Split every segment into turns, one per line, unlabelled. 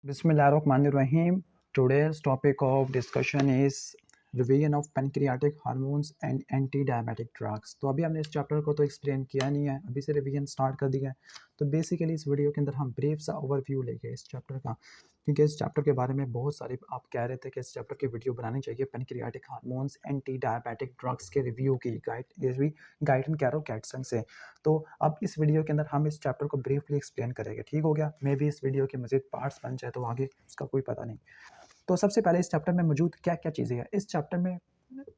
Bismillahirrahmanirrahim. Today's topic of discussion is revision of pancreatic hormones and anti-diabetic drugs. तो अभी हमने इस chapter को तो एक्सप्लेन किया नहीं है, अभी से रिवीजन स्टार्ट कर दिया है। तो बेसिकली इस वीडियो के अंदर हम ब्रीफ सा ओवरव्यू लेंगे इस चैप्टर का, क्योंकि इस चैप्टर के बारे में बहुत सारे आप कह रहे थे कि इस चैप्टर की वीडियो बनानी चाहिए। Pancreatic hormones anti diabetic drugs के रिव्यू की गाइड एंड कैरो कैटसन से। तो अब इस वीडियो के अंदर हम इस चैप्टर को ब्रीफली एक्सप्लेन करेंगे, ठीक हो गया। मे भी इस वीडियो के मजीद पार्ट्स बन जाए तो आगे उसका कोई पता नहीं। तो सबसे पहले इस चैप्टर में मौजूद क्या क्या चीज़ें हैं। इस चैप्टर में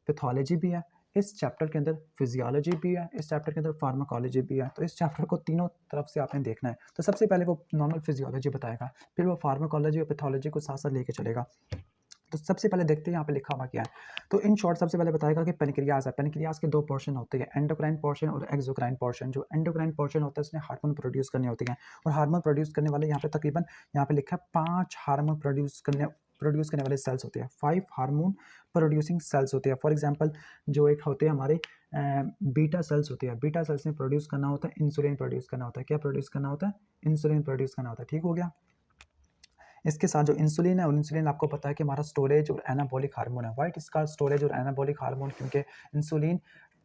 पैथोलॉजी भी है, इस चैप्टर के अंदर फिजियोलॉजी भी है, इस चैप्टर के अंदर फार्माकोलॉजी भी है। तो इस चैप्टर को तीनों तरफ से आपने देखना है। तो सबसे पहले वो नॉर्मल फिजियोलॉजी बताएगा, फिर वो फार्माकोलॉजी और पैथोलॉजी को साथ साथ लेके चलेगा। तो सबसे पहले देखते हैं यहाँ पे लिखा हुआ क्या है। तो इन शॉर्ट सबसे पहले बताएगा कि पेनक्रियाज है। पेनक्रियाज के दो पोर्शन होते हैं, एंडोक्राइन पोर्शन और एक्सोक्राइन पोर्शन। जो एंडोक्राइन पोर्शन होता है उसने हार्मोन प्रोड्यूस करने होते हैं, और हार्मोन प्रोड्यूस करने वाले यहाँ पे तकरीबन यहाँ पे लिखा है 5 हार्मोन प्रोड्यूस करने वाले सेल्स होते हैं। 5 हार्मोन प्रोड्यूसिंग सेल्स होते हैं। फॉर एग्जाम्पल जो एक होते हैं हमारे बीटा सेल्स होती है। बीटा सेल्स ने प्रोड्यूस करना होता है इंसुलिन प्रोड्यूस करना होता है। क्या प्रोड्यूस करना होता है? इंसुलिन प्रोड्यूस करना होता है, ठीक हो गया। इसके साथ जो इंसुलिन है, और इंसुलिन आपको पता है कि हमारा स्टोरेज और एनाबॉलिक हार्मोन है। वाइट इसका स्टोरेज और एनाबॉलिक हार्मोन, क्योंकि इंसुलिन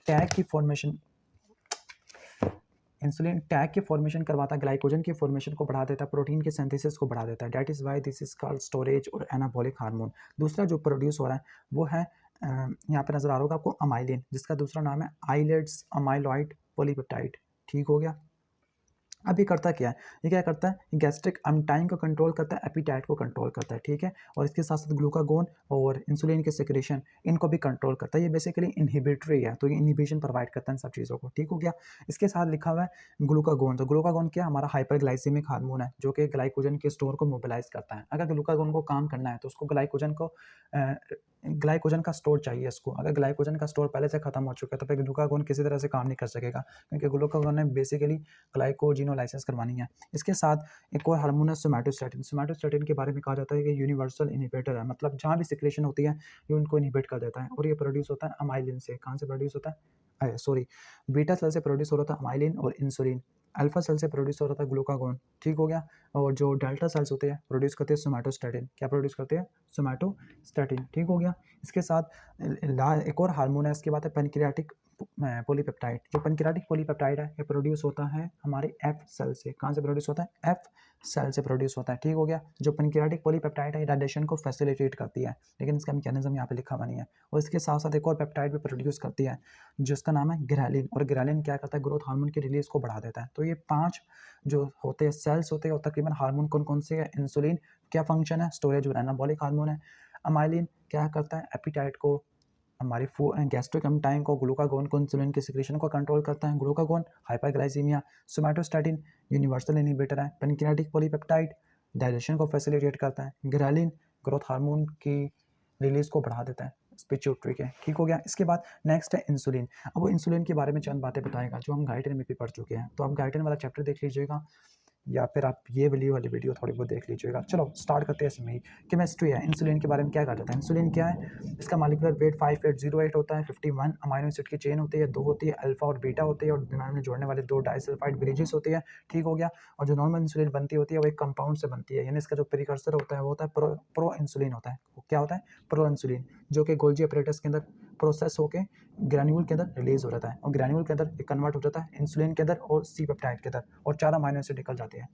टैग की फॉर्मेशन करवाता है, ग्लाइकोजन की फॉर्मेशन को बढ़ा देता है, प्रोटीन के सिंथेसिस को बढ़ा देता है। That is why this is called storage और एनाबॉलिक हार्मोन। दूसरा जो प्रोड्यूस हो रहा है वो है यहाँ पे नजर आ रहा होगा आपको अमाइलिन, जिसका दूसरा नाम है आइलेट्स अमाइलॉइड पॉलीपेप्टाइड, ठीक हो गया। अब ये करता क्या है? ये क्या करता है? गैस्ट्रिक अनटाइम को कंट्रोल करता है, एपिटाइट को कंट्रोल करता है, ठीक है। और इसके साथ साथ ग्लूकागोन और इंसुलिन के सेक्रेशन इनको भी कंट्रोल करता है। ये बेसिकली इनहिबिटरी है, तो ये इनहिबिशन प्रोवाइड करता है इन सब चीज़ों को, ठीक हो गया। इसके साथ लिखा हुआ है ग्लूकागोन। तो ग्लूकागोन क्या? हमारा हाइपरग्लाइसेमिक हार्मोन है, जो कि ग्लाइकोजन के स्टोर को मोबिलाइज करता है। अगर ग्लूकागोन को काम करना है तो उसको ग्लाइकोजन का स्टोर चाहिए इसको। अगर ग्लाइकोजन का स्टोर पहले से खत्म हो चुका है तो फिर ग्लूकागोन किसी तरह से काम नहीं कर सकेगा, क्योंकि ग्लूकागोन ने बेसिकली ग्लाइकोजिनोलाइसिस करवानी है। इसके साथ एक और हार्मोन है सोमैटोस्टैटिन। सोमैटोस्टैटिन के बारे में कहा जाता है कि यूनिवर्सल इनहिबिटर है, मतलब जहाँ भी सिक्रेशन होती है ये उनको इनहिबिट कर देता है। और ये प्रोड्यूस होता है अमाइलिन से। कहाँ से प्रोड्यूस होता है? बीटा सेल से प्रोड्यूस हो रहा था अमाइलिन और इंसुलिन। अल्फा सेल से प्रोड्यूस हो रहा था ग्लूकागोन, ठीक हो गया। और जो डेल्टा सेल्स होते हैं प्रोड्यूस करते हैं सोमैटोस्टैटिन। क्या प्रोड्यूस करते हैं? सोमैटोस्टैटिन, ठीक हो गया। इसके साथ एक और हार्मोन है, इसके बाद है पेनक्रियाटिक पॉलीपेप्टाइड। जो पेनक्रियाटिक पॉलीपेप्टाइड है ये प्रोड्यूस होता है हमारे एफ सेल से। कहाँ से प्रोड्यूस होता है? एफ सेल से प्रोड्यूस होता है, ठीक हो गया। जो पेनक्रियाटिक पॉलीपेप्टाइड है ये डाइजेशन को फैसिलिटेट करती है, लेकिन इसका मैकेनिज्म यहाँ पे लिखा हुआ नहीं है। और इसके साथ साथ एक और पेप्टाइड भी प्रोड्यूस करती है जिसका नाम है ग्रेलिन। और ग्रेलिन क्या करता है? ग्रोथ हार्मोन की रिलीज को बढ़ा देता है। तो ये 5 जो होते हैं सेल्स होते हैं, और तकरीबन हार्मोन कौन कौन से है? इंसुलिन क्या फंक्शन है? स्टोरेज और एनाबॉलिक हार्मोन है। अमाइलिन क्या करता है? एपिटाइट को, हमारी गैस्ट्रिक एंजाइम को, ग्लूकागोन को, इंसुलिन के सिक्रेशन को कंट्रोल करता है। Glucagon hyperglycaemia, somatostatin universal inhibitor है। पेनक्रियाटिक पॉलीपेप्टाइड डाइजेशन को फैसिलिटेट करता है। ग्रेलिन ग्रोथ हार्मोन की रिलीज को बढ़ा देता है, पिट्यूटरी के, ठीक हो गया। इसके बाद नेक्स्ट है इंसुलिन। अब वो इंसुलिन के बारे में चंद बातें बताएगा जो हम गाइडन में भी पढ़ चुके हैं। तो आप गाइडन वाला चैप्टर देख लीजिएगा, या फिर आप ये वाली वीडियो थोड़ी बहुत देख लीजिएगा। चलो स्टार्ट करते हैं इसमें ही। केमिस्ट्री है। इंसुलिन के बारे में क्या कहा जाता है? इंसुलिन क्या है? इसका मॉलिक्यूलर वेट 5808 होता है। 51 अमाइनो एसिड की चेन होती है, 2 होती है अल्फा और बीटा होती है, और दिमाग में जोड़ने वाले 2 डाइसल्फाइड ब्रिजेस होती है, ठीक हो गया। और जो नॉर्मल इंसुलिन बनती होती है वो एक कंपाउंड से बनती है, यानी इसका जो प्रीकर्सर होता है वो होता है प्रो इंसुलिन होता है। वो क्या होता है? प्रो इंसुलिन, जो कि गोल्जी अपरेटस के अंदर प्रोसेस होकर ग्रैन्यूल के अंदर रिलीज हो जाता है, और ग्रैन्यूल के अंदर कन्वर्ट हो जाता है इंसुलिन के अंदर और सी पेप्टाइड के अंदर, और 4 अमाइनो एसिड निकल जाते हैं,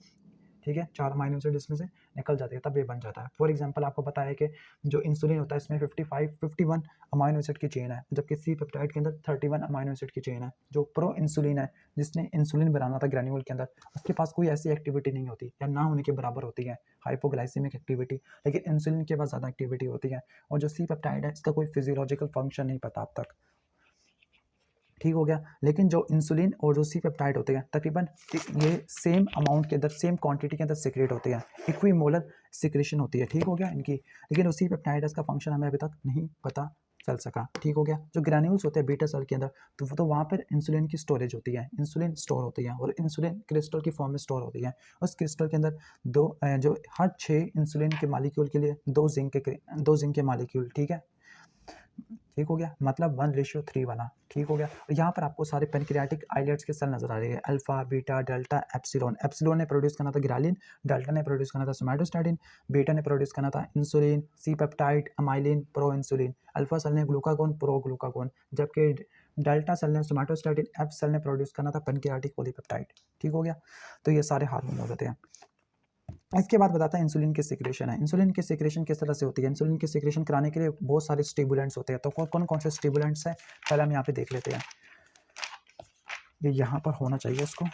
ठीक है। 4 अमाइनो एसिड इसमें से निकल जाते हैं, तब ये बन जाता है। फॉर एग्जांपल आपको पता है कि जो इंसुलिन होता है इसमें 51 अमाइनो एसिड की चेन है, जबकि सी पेप्टाइड के अंदर 31 अमाइनो एसिड की चेन है। जो प्रो इंसुलिन है, जिसने इंसुलिन बनाना था ग्रैन्यूल के अंदर, उसके पास कोई ऐसी एक्टिविटी नहीं होती, या ना होने के बराबर होती है, हाइपोग्लाइसेमिक एक्टिविटी। लेकिन इंसुलिन के पास ज़्यादा एक्टिविटी होती है। और जो सी पेप्टाइड है इसका कोई फिजियोलॉजिकल फंक्शन नहीं पता अब तक, ठीक हो गया। लेकिन जो इंसुलिन और जो सी पेप्टाइड होते हैं तकरीबन ये सेम अमाउंट के अंदर, सेम क्वांटिटी के अंदर सिक्रेट होते हैं, इक्विमोलर सिक्रेशन होती है, ठीक हो गया इनकी। लेकिन उसी पेप्टाइड का फंक्शन हमें अभी तक नहीं पता चल सका, ठीक हो गया। जो ग्रैन्यूल्स होते हैं बीटा सेल के अंदर, तो वहाँ पर इंसुलिन की स्टोरेज होती है, इंसुलिन स्टोर होती है, और इंसुलिन क्रिस्टल की फॉर्म में स्टोर होती है। उस क्रिस्टल के अंदर जो हर 6 इंसुलिन के मालिक्यूल के लिए 2 जिंक के मालिक्यूल, ठीक है, ठीक हो गया, मतलब 1:3 वाला। ठीक हो गया। और यहाँ पर आपको सारे पेनक्रियाटिक आइलेट्स के सेल नजर आ रहे हैं, alpha, beta, delta, epsilon. Epsilon ने प्रोड्यूस करना था ग्रालिन, डेल्टा ने प्रोड्यूस करना था सोमैटोस्टैटिन, बीटा ने प्रोड्यूस करना था insulin, C peptide, amylin, pro insulin. Alpha cell ने ग्लूकागोन, प्रो ग्लूकागोन, जबकि डेल्टा सेल ने सोमैटोस्टैटिन, एफ सेल ने प्रोड्यूस करना था पेनक्रियाटिक पॉलीपेप्टाइड। ठीक हो गया। तो ये सारे हार्मोन होते हैं। इसके बाद बताता है इंसुलिन की सिक्रेशन है। इंसुलिन की सिक्रेशन किस तरह से होती है? इंसुलिन की सिक्रेशन कराने के लिए बहुत सारे स्टिमुलेंट्स होते हैं। तो कौन कौन से स्टिमुलेंट्स हैं, पहले हम यहाँ पे देख लेते हैं। ये यहाँ पर होना चाहिए इसको।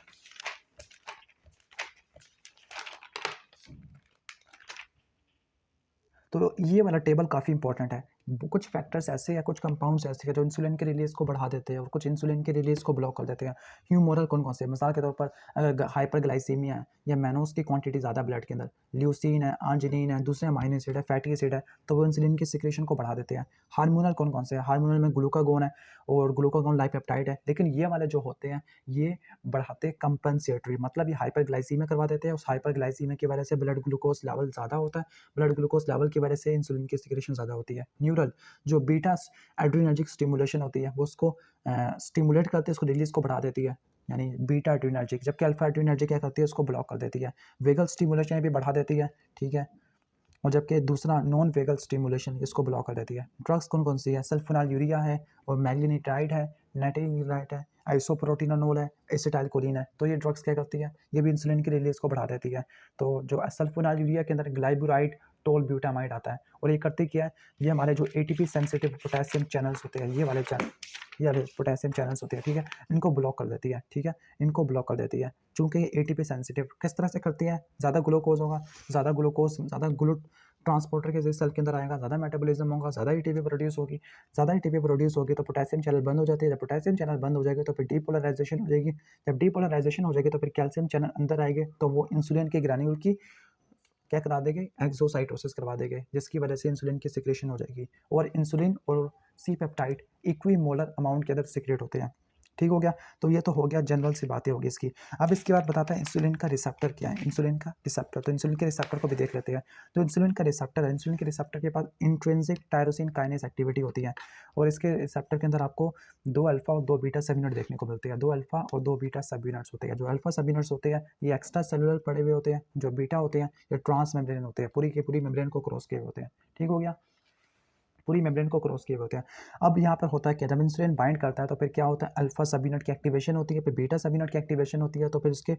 तो ये वाला टेबल काफ़ी इंपॉर्टेंट है। कुछ फैक्टर्स ऐसे या कुछ कंपाउंड्स ऐसे हैं जो इंसुलिन के रिलीज को बढ़ा देते हैं और कुछ इंसुलिन के रिलीज को ब्लॉक कर देते हैं। ह्यूमोरल कौन कौन से? मिसाल के तौर पर अगर हाइपरग्लाइसीमिया है या मैनोस की क्वांटिटी ज़्यादा ब्लड के अंदर, ल्यूसीन है, आर्जिनिन है, दूसरे अमाइनो एसिड है, फैटी एसिड है, तो वो इंसुलिन की सिक्रेशन को बढ़ा देते हैं। हार्मोनल कौन कौन से हैं? हार्मोनल में ग्लूकागोन है और ग्लूकागोन लाइपेप्टाइड है। लेकिन ये वाले जो होते हैं ये बढ़ाते कंपनसेटरी, मतलब ये हाइपरग्लाइसीमिया करवा देते हैं। उस हाइपरग्लाइसीमिया की वजह से ब्लड ग्लूकोज लेवल ज़्यादा होता है, ब्लड ग्लूकोज लेवल की वजह से इंसुलिन की सिक्रेशन ज़्यादा होती है। न्यूरल जो बीटा एड्रीनर्जिक स्टिमुलेशन होती है वो उसको स्टिमुलेट करती है, उसको रिलीज को बढ़ा देती है, यानी बीटा एड्रीनर्जिक। जबकि अल्फा एड्रीनर्जिक क्या करती है? उसको ब्लॉक कर देती है। वेगल स्टिमुलेशन भी बढ़ा देती है, ठीक है। और जबकि दूसरा नॉन वेगल स्टिमुलेशन इसको ब्लॉक कर देती है। ड्रग्स कौन कौन सी है? सल्फोनाइलयूरिया है और मैग्नीटाइड है, नाइट्रिग्लिसराइड है, आइसोप्रोटिनोल है, एसिटाइलकोलिन है। तो ये ड्रग्स क्या करती है? ये भी इंसुलिन की रिलीज को बढ़ा देती है। तो जो सल्फोनाइलयूरिया के अंदर ग्लाइबुराइड टोल ब्यूटामाइड आता है और ये करती क्या है? ये हमारे जो एटीपी सेंसिटिव पोटेशियम चैनल्स होते हैं, ये वाले पोटेशियम चैनल्स होते हैं, ठीक है, इनको ब्लॉक कर देती है, ठीक है, इनको ब्लॉक कर देती है। चूंकि ये एटीपी सेंसिटिव किस तरह से करती है? ज़्यादा ग्लूकोज होगा, ज़्यादा ग्लूट ट्रांसपोर्टर के सेल के अंदर आएगा, ज़्यादा मेटाबॉलिज्म होगा, ज़्यादा एटीपी प्रोड्यूस होगी। ज़्यादा एटीपी प्रोड्यूस होगी तो पोटेशियम चैनल बंद हो जाती है। जब पोटेशियम चैनल बंद हो जाएगी तो फिर डीपोलराइजेशन हो जाएगी। जब डीपोलराइजेशन हो जाएगी तो फिर कैल्शियम चैनल अंदर आएंगे, तो वो इंसुलिन के ग्रैन्यूल की क्या करा देंगे? एक्सोसाइटोसिस करवा देंगे, जिसकी वजह से इंसुलिन की सिक्रेशन हो जाएगी। और इंसुलिन और सी पेप्टाइड इक्विमोलर अमाउंट के अंदर सिक्रेट होते हैं। ठीक हो गया। तो ये तो हो गया, जनरल सी बातें होगी इसकी। अब इसके बाद बताता है इंसुलिन का रिसेप्टर क्या है। इंसुलिन का रिसेप्टर, तो इंसुलिन के रिसेप्टर को भी देख लेते हैं। तो इंसुलिन का रिसेप्टर है, इंसुलिन के रिसेप्टर के पास इंट्रिंसिक टायरोसिन काइनेस एक्टिविटी होती है और इसके रिसेप्टर के अंदर आपको 2 अल्फा और 2 बीटा सब यूनिट देखने को मिलते हैं। 2 अल्फा और 2 बीटा सब यूनिट्स होते हैं। जो अल्फा सब यूनिट्स होते हैं ये एक्स्ट्रा सेलुलर पड़े हुए होते हैं, जो बीटा होते हैं ये ट्रांस मेम्ब्रेन होते हैं, पूरी की पूरी मेम्ब्रेन को क्रॉस किए होते हैं। ठीक हो गया, पूरी मेम्ब्रेन को क्रॉस किए होते हैं। अब यहाँ पर होता है क्या? जब इंसुलिन बाइंड करता है तो फिर क्या होता है? अल्फा सब यूनिट की एक्टिवेशन होती है, फिर बीटा सब यूनिट की एक्टिवेशन होती है, तो फिर इसके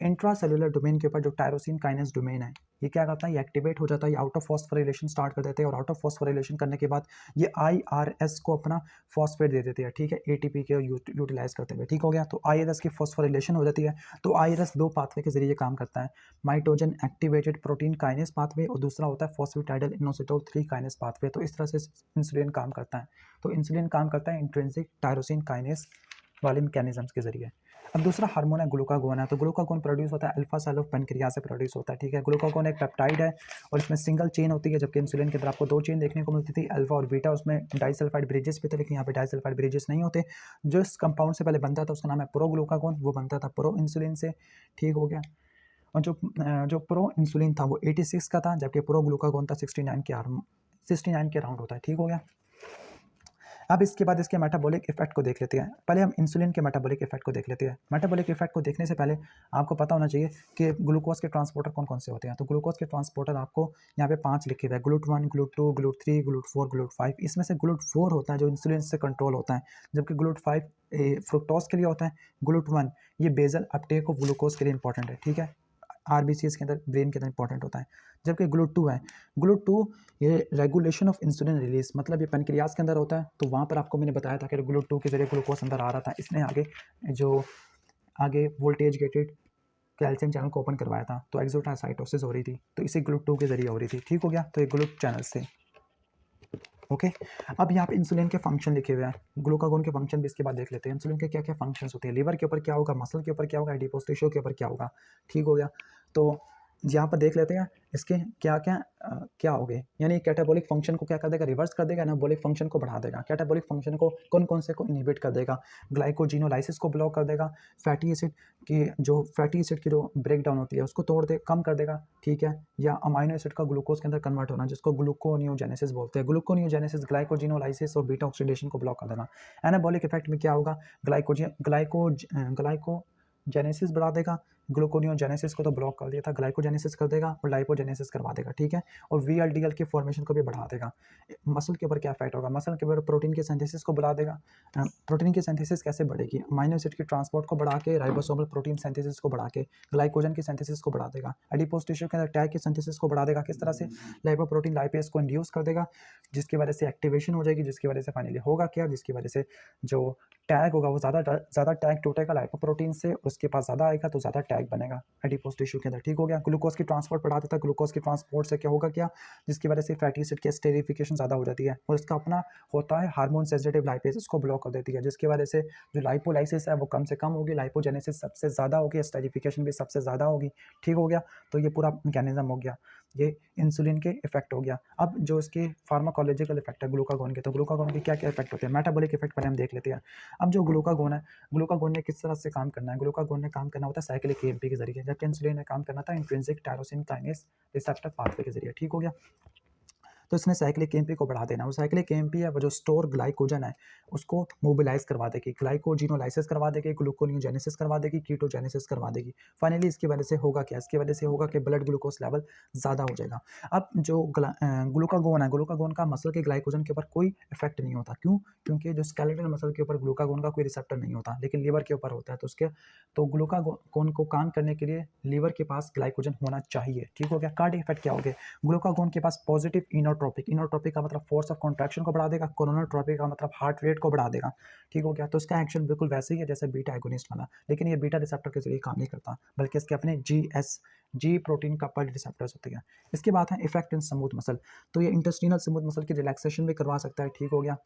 इंट्रा सेलुलर डोमेन के ऊपर जो टायरोसिन काइनेस डोमेन है ये क्या करता है? ये एक्टिवेट हो जाता है, ये आउट ऑफ फॉस्फोराइलेशन स्टार्ट कर देते हैं और आउट ऑफ फॉस्फोराइलेशन करने के बाद ये IRS को अपना फॉस्फेट दे देते हैं, ठीक है, एटीपी के यूटिलाइज करते हुए। ठीक हो गया। तो IRS की फॉस्फोराइलेशन हो जाती है। तो IRS 2 पाथवे के जरिए काम करता है, माइटोजन एक्टिवेटेड प्रोटीन काइनेस पाथवे और दूसरा होता है फॉस्फेटाइडल इनोसिटोल 3 काइनेस पाथवे। तो इस तरह से इंसुलिन काम करता है। तो इंसुलिन काम करता है इंट्रिंसिक टायरोसिन काइनेस वाले मैकेनिज्म्स के जरिए। अब दूसरा हार्मोन है ग्लूकागोन है। तो ग्लूकागोन प्रोड्यूस होता है अल्फा सेल ऑफ पेनक्रियास से प्रोड्यूस होता है, ठीक है। ग्लूकागोन एक पेप्टाइड है और इसमें सिंगल चेन होती है, जबकि इंसुलिन के अंदर आपको 2 चेन देखने को मिलती थी, अल्फा और बीटा। उसमें डाइसल्फाइड ब्रिजेस भी थे, लेकिन यहाँ पे डाइसल्फाइड ब्रिजेस नहीं होते। जो इस कंपाउंड से पहले बनता था उसका नाम है प्रो ग्लूकागोन, वो बनता था प्रो इंसुलिन से। ठीक हो गया। और जो प्रो इंसुलिन था वो 86 का था, जबकि प्रो ग्लूकागोन था 69 के अराउंड होता है। ठीक हो गया। अब इसके बाद इसके मेटाबॉलिक इफेक्ट को देख लेते हैं। पहले हम इंसुलिन के मेटाबॉलिक इफेक्ट को देख लेते हैं। मेटाबॉलिक इफेक्ट को देखने से पहले आपको पता होना चाहिए कि ग्लूकोज के ट्रांसपोर्टर कौन कौन से होते हैं। तो ग्लूकोज के ट्रांसपोर्टर आपको यहाँ पे 5 लिखे हुए हैं, GLUT1, GLUT2, GLUT3, GLUT4, GLUT5। इसमें से GLUT4 होता है जो इंसुलिन से कंट्रोल होता है, जबकि GLUT5 फ्रुक्टोज के लिए होता है। GLUT1 ये बेजल अपटेक ऑफ ग्लूकोज के लिए इंपॉर्टेंट है, ठीक है, RBCs के अंदर, ब्रेन के अंदर इंपॉर्टेंट होता है। जबकि GLUT2 है, GLUT2 ये रेगुलेशन ऑफ इंसुलिन रिलीज, मतलब ये पेनक्रियास के अंदर होता है। तो वहाँ पर आपको मैंने बताया था कि GLUT2 के जरिए ग्लूकोज अंदर आ रहा था, इसने आगे वोल्टेज गेटेड कैल्शियम चैनल को ओपन करवाया था, तो एक्सोसाइटोसिस हो रही थी, तो इसी GLUT2 के जरिए हो रही थी। ठीक हो गया। तो ये ग्लूट चैनल्स थे। ओके। अब यहाँ पे इंसुलिन के फंक्शन लिखे हुए हैं, ग्लूकागोन के फंक्शन भी इसके बाद देख लेते हैं। इंसुलिन के क्या क्या फंक्शंस होते हैं, लिवर के ऊपर क्या होगा, मसल के ऊपर क्या होगा, एडिपोज टिश्यू के ऊपर क्या होगा। ठीक हो गया। तो यहाँ पर देख लेते हैं इसके क्या क्या क्या हो गए, यानी कैटाबॉलिक फंक्शन को क्या कर देगा, रिवर्स कर देगा, एनाबॉलिक फंक्शन को बढ़ा देगा। कैटाबॉलिक फंक्शन को कौन कौन से को इनहिबिट कर देगा, ग्लाइकोजिनोलाइसिस को ब्लॉक कर देगा, फैटी एसिड की जो ब्रेक डाउन होती है उसको तोड़ दे कम कर देगा, ठीक है, या अमाइनो एसिड का ग्लूकोज के अंदर कन्वर्ट होना जिसको ग्लूकोनियोजेनेसिस बोलते हैं, ग्लूकोनियोजेनेसिस ग्लाइकोजिनोलाइसिस और बीटा ऑक्सीडेशन को ब्लॉक कर देगा। एनाबॉलिक इफेक्ट में क्या होगा, ग्लाइकोजेनेसिस बढ़ा देगा, ग्लूकोनियोजेनेसिस को तो ब्लॉक कर दिया था, ग्लाइकोजेनेसिस कर देगा और लाइपोजेनेसिस करवा देगा, ठीक है, और वीएलडीएल की फॉर्मेशन को भी बढ़ा देगा। मसल के ऊपर क्या इफेक्ट होगा, मसल के ऊपर प्रोटीन के सिंथेसिस को बढ़ा देगा। प्रोटीन की सिंथेसिस कैसे बढ़ेगी, अमाइनो एसिड की ट्रांसपोर्ट को बढ़ा के, राइबोसोमल प्रोटीन सिंथेसिस को बढ़ा के ग्लाइकोजन की सिंथेसिस को बढ़ा देगा, एडिपोज टिश्यू के अंदर टैग की सिंथेसिस को बढ़ा देगा। किस तरह से, लाइपोप्रोटीन लाइपेज को इंड्यूस कर देगा जिसकी वजह से एक्टिवेशन हो जाएगी, जिसकी वजह से फाइनली होगा क्या, जिसकी वजह से जो टैग होगा वो ज़्यादा टैग टूटेगा लाइपोप्रोटीन से, उसके पास ज़्यादा आएगा तो ज़्यादा टैग बनेगा एडिपोज टिश्यू के अंदर, ठीक हो गया। ग्लूकोज की ट्रांसपोर्ट बढ़ा देता है, ग्लूकोज की ट्रांसपोर्ट से क्या होगा क्या, जिसकी वजह से फैटी एसिड की स्टेरिफिकेशन ज़्यादा हो जाती है और इसका अपना होता है हार्मोन सेंसिटिव लाइपेज, इसको ब्लॉक कर देती है, जिसकी वजह से जो लाइपोलाइसिस है वो कम से कम होगी, लाइपोजेनेसिस सबसे ज़्यादा होगी, स्टेरिफिकेशन भी सबसे ज़्यादा होगी, ठीक हो गया। तो ये पूरा मैकेनिज्म हो गया, ये इंसुलिन के इफेक्ट हो गया। अब जो इसके फार्माकोलॉजिकल इफेक्ट है ग्लूकागोन के, तो ग्लूकागोन के क्या क्या इफेक्ट होते हैं, मेटाबॉलिक इफेक्ट पहले हम देख लेते हैं। अब जो ग्लूकागोन है, ग्लूकागोन ने किस तरह से काम करना है, ग्लूकागोन ने काम करना होता है साइक्लिक एएमपी के जरिए, जबकि इंसुलिन ने काम करना था intrinsic tyrosine kinase receptor pathway के जरिए, ठीक हो गया। तो इसने साइक्लिक एएमपी को बढ़ा देना, वो साइक्लिक एएमपी है वो जो स्टोर ग्लाइकोजन है उसको मोबिलाइज करवा देगी, ग्लाइकोजिनोलाइसिस करवा देगी, ग्लूकोनियोजेनेसिस करवा देगी, कीटोजेनेसिस करवा देगी। फाइनली इसकी वजह से होगा क्या, इसकी वजह से होगा कि ब्लड ग्लूकोज लेवल ज़्यादा हो जाएगा। अब जो ग्लूकागोन है, ग्लूकागोन का मसल के ग्लाइकोजन के ऊपर कोई इफेक्ट नहीं होता, क्यों, क्योंकि जो स्केलेटल मसल के ऊपर ग्लूकागोन का कोई रिसेप्टर नहीं होता, लेकिन लीवर के ऊपर होता है, तो ग्लूकागोन को काम करने के लिए लीवर के पास ग्लाइकोजन होना चाहिए, ठीक हो गया। कार्डियक इफेक्ट क्या हो गया, ग्लूकागोन के पास पॉजिटिव इनोट्रोपिक, इनोट्रोपिक का मतलब फोर्स ऑफ कॉन्ट्रैक्शन को बढ़ा देगा, कोरोनोट्रोपिक का मतलब हार्ट रेट को बढ़ा देगा, ठीक हो गया। तो इसका एक्शन बिल्कुल वैसे ही है जैसे बीटा एगोनिस्ट वाला, लेकिन ये बीटा रिसेप्टर के जरिए काम नहीं करता, बल्कि इसके अपने जी प्रोटीन कपल्ड रिसेप्टर्स होते हैं। इसके बाद है इफेक्ट इन स्मूथ मसल, तो ये इंटेस्टिनल स्मूथ मसल की रिलैक्सेशन भी करवा सकता है, ठीक हो गया,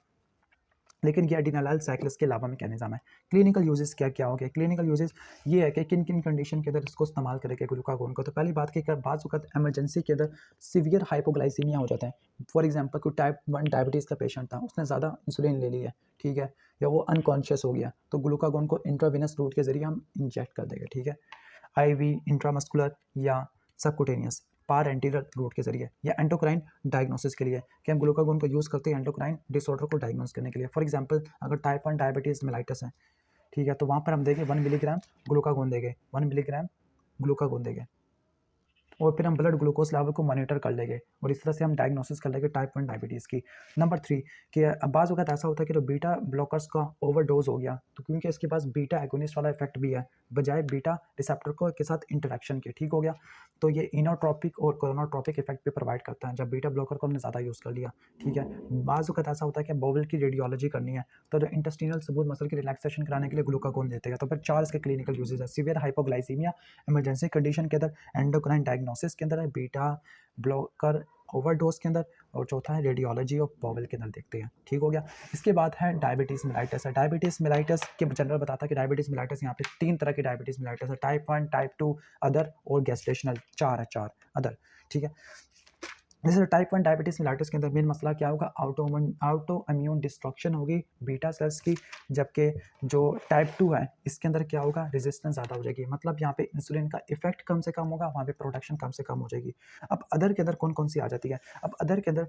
लेकिन ये एडिनालाइल साइक्लिस के अलावा मैकेनिज्म है। क्लिनिकल यूजेस क्या क्या हो गए, क्लिनिकल यूजेस ये है कि किन किन कंडीशन के अंदर इसको इस्तेमाल करेंगे ग्लूकागोन को। तो पहली बात की बात वक्त एमरजेंसी के अंदर सीवियर हाइपोग्लाइसीमिया हो जाता है, फॉर एग्जांपल कोई टाइप 1 डायबिटीज़ का पेशेंट था, उसने ज़्यादा इंसुलिन ले लिया, ठीक है, या वो अनकॉन्शियस हो गया, तो ग्लूकागोन को इंट्रावेनस रूट के जरिए हम इंजेक्ट कर देंगे, ठीक है, आईवी, इंट्रामस्कुलर या सबकुटेनियस पार एंटीरियर रूट के जरिए, या एंडोक्राइन डायग्नोसिस के लिए कि हम ग्लूकागोन को यूज़ करते हैं एंडोक्राइन डिसऑर्डर को डायग्नोस करने के लिए। फॉर एग्जांपल अगर टाइप 1 डायबिटीज़ मेलाइटस है, ठीक है, तो वहाँ पर हम देंगे 1 मिलीग्राम ग्लूकागोन देंगे, 1 मिलीग्राम ग्लूकागोन देंगे, और फिर हम ब्लड ग्लूकोज लेवल को मॉनिटर कर लेंगे और इस तरह से हम डायग्नोसिस कर लेंगे टाइप 1 डायबिटीज़ की। नंबर 3 कि बाज़ वक़्त ऐसा होता है कि जो बीटा ब्लॉकर्स का ओवरडोज हो गया, तो क्योंकि इसके पास बीटा एगोनिस्ट वाला इफेक्ट भी है बजाय बीटा रिसेप्टर को के साथ इंटरेक्शन के, ठीक हो गया, तो ये इनोट्रोपिक और कोरोनोट्रोपिक इफेक्ट भी प्रोवाइड करता है जब बीटा ब्लॉकर को हमने ज़्यादा यूज़ कर लिया, ठीक है। बाज़ वक़्त ऐसा होता है कि बोवल की रेडियोलॉजी करनी है, तो जो इंटेस्टिनल स्मूथ मसल की रिलैक्सेशन कराने के लिए ग्लूकागोन देते हैं। तो फिर 4 इसके क्लिनिकल यूजेस है, सीवियर हाइपोग्लाइसीमिया इमरजेंसी कंडीशन के अंदर, एंडोक्राइन डायग्नोसिस के अंदर है, बीटा ब्लॉकर ओवरडोज के अंदर, और चौथा है रेडियोलॉजी ऑफ बॉवल के अंदर देखते हैं, ठीक हो गया। इसके बाद है डायबिटीज़ मेलाइटस है, डायबिटीज़ मेलाइटस के जनरल बताता है कि डायबिटीज़ मेलाइटस यहाँ पे 3 तरह की डायबिटीज़ मेलाइटस है, टाइप 1, टाइप 2 अदर और गेस्टेशनल, 4 है, 4 अदर, ठीक है। जैसे टाइप 1 डायबिटीज़ मेलाइटस के अंदर मेन मसला क्या होगा, आउटो इम्यून डिस्ट्रक्शन होगी बीटा सेल्स की, जबकि जो टाइप 2 है इसके अंदर क्या होगा, रेजिस्टेंस ज़्यादा हो जाएगी, मतलब यहाँ पे इंसुलिन का इफेक्ट कम से कम होगा, वहाँ पे प्रोडक्शन कम से कम हो जाएगी। अब अदर के अंदर कौन कौन सी आ जाती है, अब अदर के अंदर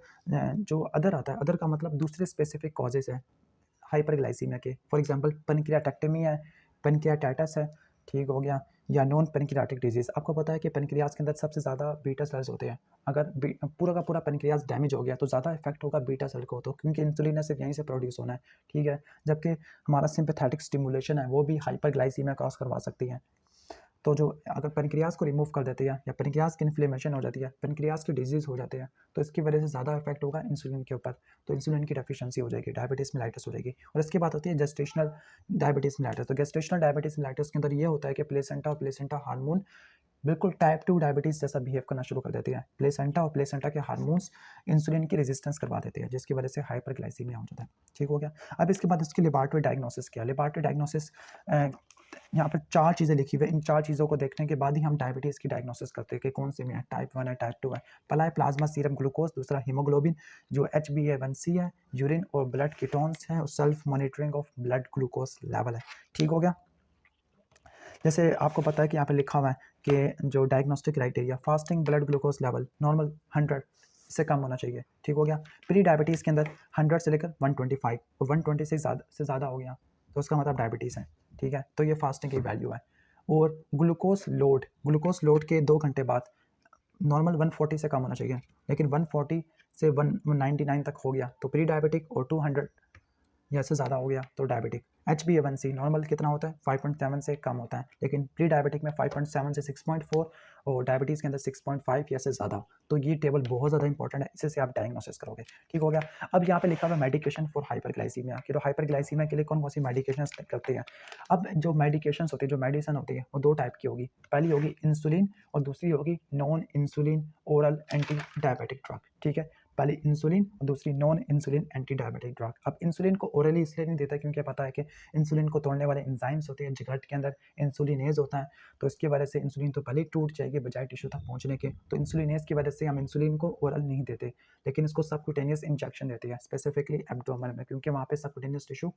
जो अदर आता है, अदर का मतलब दूसरे स्पेसिफिक कॉजेज है हाइपरग्लाइसीमिया के, फॉर एग्जांपल पेनक्रियाटेक्टमी है, पेनक्रियाटाइटिस है, ठीक हो गया, या नॉन पेनक्रियाटिक डिजीज़। आपको पता है कि पेनक्रियाज के अंदर सबसे ज़्यादा बीटा सेल्स होते हैं, अगर पूरा का पूरा पेनक्रियाज डैमेज हो गया तो ज़्यादा इफेक्ट होगा बीटा सेल को, तो क्योंकि इंसुलिन ने सिर्फ यहीं से प्रोड्यूस होना है, ठीक है, जबकि हमारा सिंपैथेटिक स्टिमुलेशन है वो भी हाइपरग्लाइसीमिया कॉज करवा सकती है। तो जो अगर पेनक्रियाज को रिमूव कर देते हैं या पेनक्रियाज की इन्फ्लेमेशन हो जाती है, पेनक्रियाज की डिजीज़ हो जाते हैं, तो इसकी वजह से ज़्यादा इफेक्ट होगा इंसुलिन के ऊपर, तो इंसुलिन की डेफिशिएंसी हो जाएगी, डायबिटीज़ मेलाइटस हो जाएगी। और इसके बाद होती है जेस्टेशनल डायबिटीज़ मेलाइटस, तो जेस्टेशनल डायबिटीज़ मेलाइटस के अंदर ये होता है कि प्लेसेंटा और प्लेसेंटा हार्मोन बिल्कुल टाइप 2 डायबिटीज़ जैसा बिहेव करना शुरू कर देती है, प्लेसेंटा और प्लेसेंटा के हार्मोन्स इंसुलिन की रेजिस्टेंस करवा देते हैं, जिसकी वजह से हाइपरग्लाइसीमिया हो जाता है, ठीक हो गया। अब इसके बाद इसकी लेबॉरेटरी डायग्नोसिस क्या, लेबॉरेटरी डायग्नोसिस यहाँ पर 4 चीज़ें लिखी हुई है। इन 4 चीज़ों को देखने के बाद ही हम डायबिटीज़ की डायग्नोसिस करते हैं कि कौन सी में है, टाइप 1 है, टाइप 2 है। पहला है प्लाज्मा सीरम ग्लूकोज, दूसरा हीमोग्लोबिन, जो HbA1c है, यूरिन और ब्लड कीटोन्स हैं, और self monitoring of blood glucose level है। ठीक हो गया। जैसे आपको पता है कि यहाँ पे लिखा हुआ है कि जो diagnostic criteria, fasting blood glucose level normal 100 से कम होना चाहिए। ठीक हो गया। प्री डायबिटीज़ के अंदर 100 से लेकर 125 और 120 से ज़्यादा हो गया तो उसका मतलब डायबिटीज़ है। ठीक है, तो ये फास्टिंग की वैल्यू है। और ग्लूकोज लोड के 2 घंटे बाद नॉर्मल 140 से कम होना चाहिए, लेकिन 140 से 199 तक हो गया तो प्री डायबिटिक, और 200 या से ज़्यादा हो गया तो डायबिटिक। HbA1c नॉर्मल कितना होता है, 5.7 से कम होता है, लेकिन प्री डायबिटिक में 5.7 से 6.4 और डायबिटीज़ के अंदर 6.5 या से ज़्यादा। तो ये टेबल बहुत ज़्यादा इंपॉर्टेंट है, इसे से आप डायग्नोसिस करोगे। ठीक हो गया। अब यहाँ पे लिखा हुआ है मेडिकेशन फॉर हाइपरग्लाइसीमिया, कि तो हाइपरग्लाइसीमिया के लिए कौन कौन सी मेडिकेशन करते हैं। अब जो मेडिकेशन होती है, जो मेडिसिन होती है, वो 2 टाइप की होगी। पहली होगी इंसुलिन और दूसरी होगी non insulin oral anti diabetic drug. ठीक है, पहले इंसुलिन और दूसरी non insulin anti diabetic drug. अब इंसुलिन को ओरली इसलिए नहीं देता क्योंकि पता है कि इंसुलिन को तोड़ने वाले एंजाइम्स होते हैं, जिगर्ट के अंदर इंसुलिनेज होता है, तो इसकी वजह से इंसुलिन तो पहले टूट जाएगी बजाय टिश्यू तक पहुंचने के। तो इंसुलिनेज की वजह से हम इंसुलिन को ओरल नहीं देते, लेकिन इसको सबक्यूटेनियस इंजेक्शन देते हैं, स्पेसिफिकली एब्डोमेन में, क्योंकि वहाँ पे सबक्यूटेनियस टिश्यू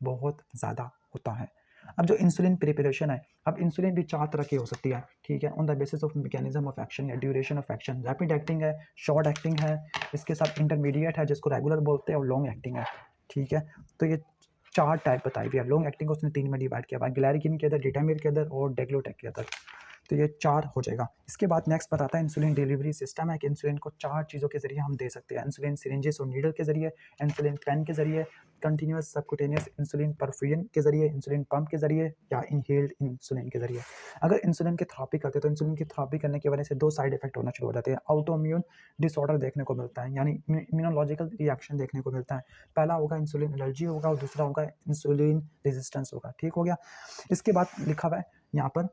बहुत ज़्यादा होता है। अब जो इंसुलिन प्रिपरेशन है, अब इंसुलिन भी 4 तरह की हो सकती है। ठीक है, on the basis of mechanism of action या duration of action. Rapid acting है, शॉर्ट एक्टिंग है, इसके साथ इंटरमीडिएट है जिसको रेगुलर बोलते हैं, और लॉन्ग एक्टिंग है। ठीक है, तो ये 4 टाइप बताई हुई है। लॉन्ग एक्टिंग को उसने 3 में डिवाइड किया हुआ है, ग्लैरिकिन के अंदर, डिटामिर के अंदर और डेग्लूटेक के अंदर। तो ये 4 हो जाएगा। इसके बाद नेक्स्ट बताता है इंसुलिन डिलीवरी सिस्टम है कि इंसुलिन को 4 चीज़ों के जरिए हम दे सकते हैं। इंसुलिन सिरिंजेस और नीडल के जरिए, इंसुलिन पेन के जरिए, कंटिन्यूस सबक्यूटेनियस इंसुलिन परफ्यूजन के जरिए, इंसुलिन पंप के जरिए, या इनहेल्ड इंसुलिन के जरिए। अगर इंसुलिन की थेरेपी करते हैं तो इंसुलिन की थेरेपी करने की वजह से 2 साइड इफेक्ट होना शुरू हो जाते हैं। ऑटोइम्यून डिसऑर्डर देखने को मिलता है, यानी इम्यूनोलॉजिकल रिएक्शन देखने को मिलता है। पहला होगा इंसुलिन एलर्जी होगा और दूसरा होगा इंसुलिन रेजिस्टेंस होगा। ठीक हो गया। इसके बाद लिखा हुआ है यहाँ पर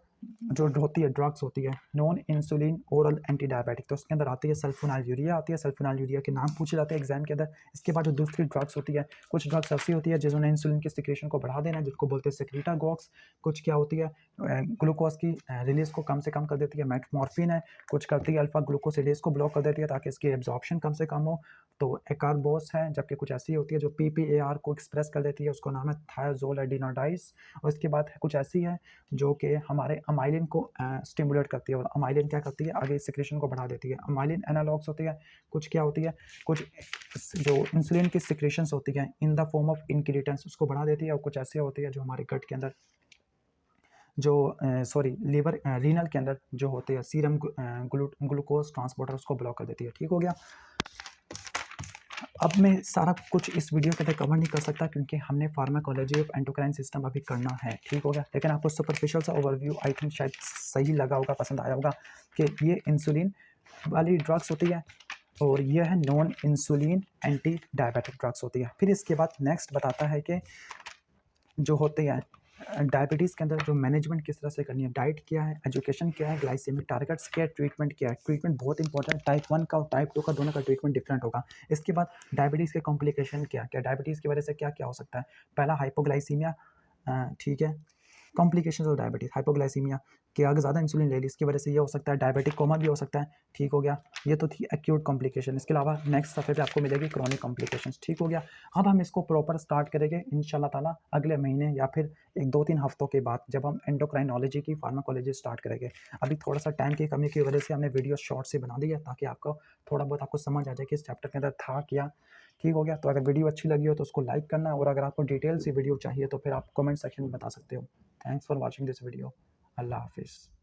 जो होती है ड्रग्स होती है non insulin oral anti diabetic, तो उसके अंदर आती है सल्फोनाइलयूरिया आती है। सल्फोनाइलयूरिया के नाम पूछे जाते हैं एग्जाम के अंदर। इसके बाद जो दूसरी ड्रग्स होती है, कुछ ड्रग्स ऐसी होती है जिन्होंने इंसुलिन की सिक्रेशन को बढ़ा देना है, जिसको बोलते हैं सेक्रेटागॉग्स। कुछ क्या होती है, ग्लूकोज की रिलीज को कम से कम कर देती है, मेटमॉर्फिन है। कुछ करती है अल्फा ग्लूकोसिडेज को ब्लॉक कर देती है ताकि इसकी एब्जॉर्प्शन कम से कम हो, तो एकार्बोस है। जबकि कुछ ऐसी होती है जो PPAR को एक्सप्रेस कर देती है, उसको नाम है थायोजोल एडिनोडाइज। और इसके बाद कुछ ऐसी है जो कि हमारे अमाइलिन को स्टिमुलेट करती है, और अमाइलिन क्या करती है, आगे सिक्रेशन को बढ़ा देती है। अमाइलिन एनालॉग्स होती है। कुछ क्या होती है, कुछ जो इंसुलिन की सिक्रेशंस होती है इन द फॉर्म ऑफ इंक्रीटेंस, उसको बढ़ा देती है। और कुछ ऐसी होती है जो हमारे गट के अंदर, जो लीवर रीनल के अंदर जो होते हैं सीरम ग्लूकोज ट्रांसपोर्टर, उसको ब्लॉक कर देती है। ठीक हो गया। अब मैं सारा कुछ इस वीडियो के अंदर कवर नहीं कर सकता क्योंकि हमने फार्माकोलॉजी ऑफ एंडोक्राइन सिस्टम अभी करना है। ठीक हो गया, लेकिन आपको सुपरफिशियल सा ओवरव्यू आई थिंक शायद सही लगा होगा, पसंद आया होगा कि ये इंसुलिन वाली ड्रग्स होती है और ये है non insulin anti diabetic drugs होती है। फिर इसके बाद नेक्स्ट बताता है कि जो होते हैं डायबिटीज़ के अंदर जो मैनेजमेंट किस तरह से करनी है, डाइट क्या है, एजुकेशन क्या है, ग्लाइसेमिक टारगेट्स क्या है, ट्रीटमेंट क्या है। ट्रीटमेंट बहुत इंपॉर्टेंट, टाइप 1 का और टाइप 2 का दोनों का ट्रीटमेंट डिफरेंट होगा। इसके बाद डायबिटीज़ के कॉम्प्लिकेशन क्या क्या, डायबिटीज़ की वजह से क्या क्या हो सकता है। पहला हाइपोग्लाइसीमिया, ठीक है, कॉम्प्लिकेशंस ऑफ डायबिटीज, हाइपोग्लाइसीमिया कि अगर ज़्यादा इंसुलिन ले ली इसकी वजह से ये हो सकता है, डायबिटिक कोमा भी हो सकता है। ठीक हो गया, ये तो थी एक्यूट कॉम्प्लिकेशन। इसके अलावा नेक्स्ट सफ़े पे आपको मिलेगी क्रॉनिक कॉम्प्लिकेशंस। ठीक हो गया। अब हम इसको प्रॉपर स्टार्ट करेंगे इंशाल्लाह ताला अगले महीने या फिर 1-2-3 हफ्तों के बाद, जब हम एंडोक्राइनोलॉजी की फार्माकोलॉजी स्टार्ट करेंगे। अभी थोड़ा सा टाइम की कमी की वजह से हमने वीडियो शॉर्ट से बना दी है ताकि आपको थोड़ा बहुत आपको समझ आ जाए कि इस चैप्टर के अंदर था क्या। ठीक हो गया। तो अगर वीडियो अच्छी लगी हो तो उसको लाइक करना, और अगर आपको डिटेल सी वीडियो चाहिए तो फिर आप कमेंट सेक्शन में बता सकते हो। Thanks for watching this video. अल्लाह हाफिज़।